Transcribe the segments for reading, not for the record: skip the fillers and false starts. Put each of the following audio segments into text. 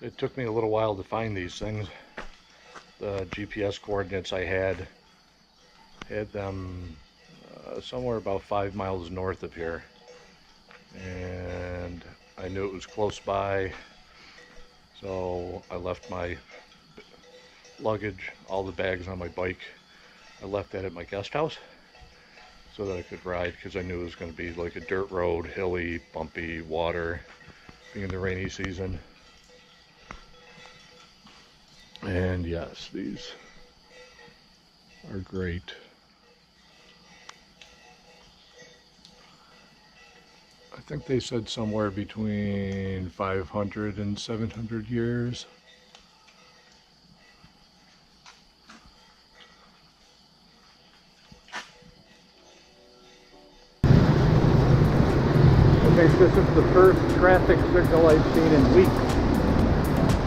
It took me a little while to find these things. The GPS coordinates I had them somewhere about 5 miles north of here, and I knew it was close by, so I left my luggage, all the bags on my bike, I left that at my guest house so that I could ride, because I knew it was going to be like a dirt road, hilly, bumpy, water, being the rainy season. And yes, these are great. I think they said somewhere between 500 and 700 years. I think this is the first traffic signal I've seen in weeks.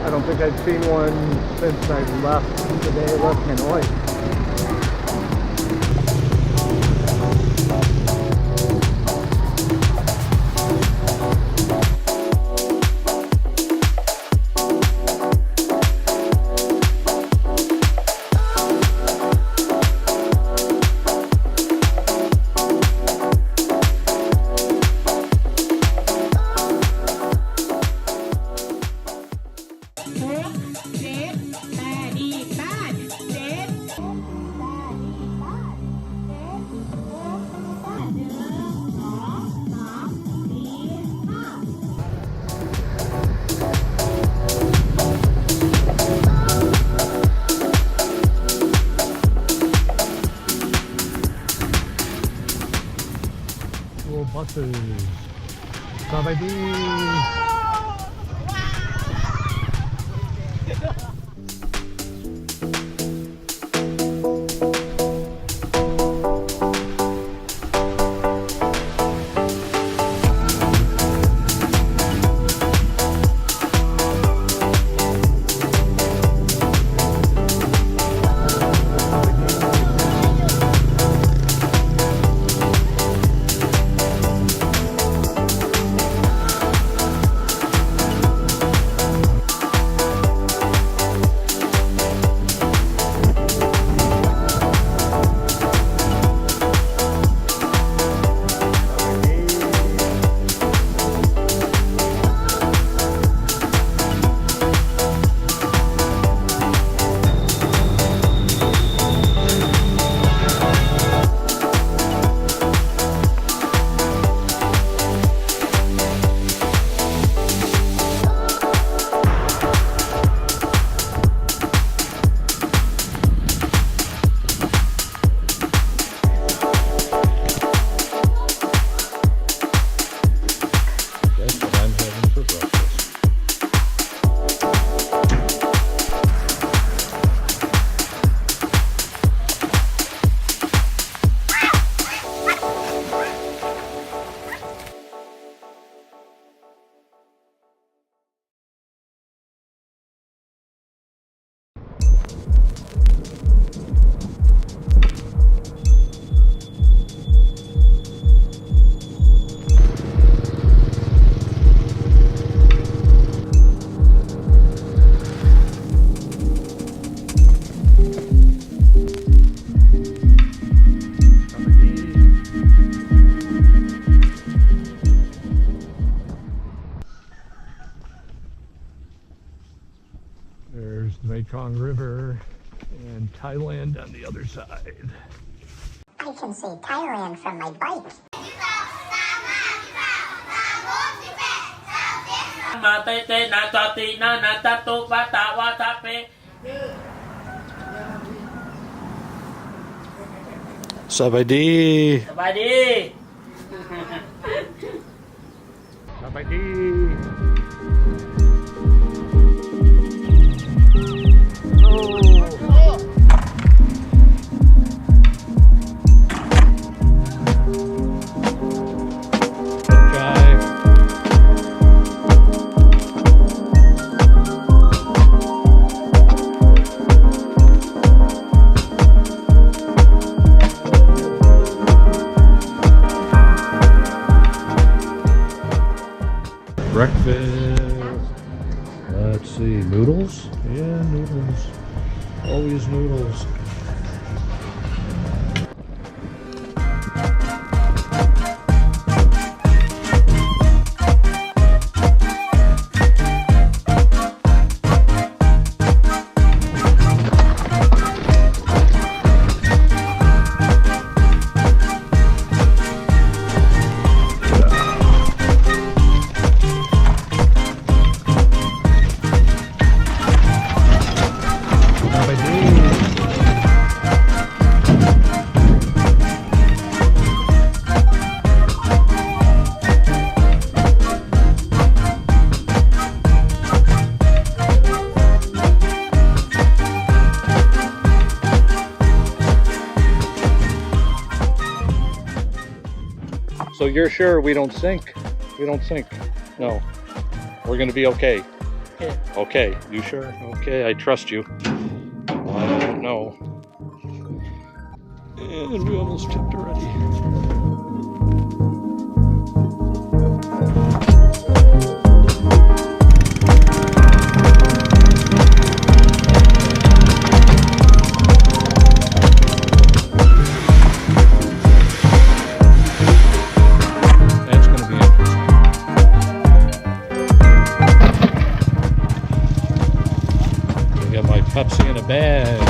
I don't think I've seen one since I left the day I left Hanoi. Buses. Sabadi. There's the Mekong River and Thailand on the other side. I can see Thailand from my bike. Sabadi. Sabadi. Sabadi. Breakfast. let's see, noodles? Yeah, noodles. Always noodles. So you're sure we don't sink? We don't sink? No. We're gonna be okay. Yeah. Okay, you sure? Okay, I trust you. Well, I don't know. And we almost tipped already. Pepsi in a bag.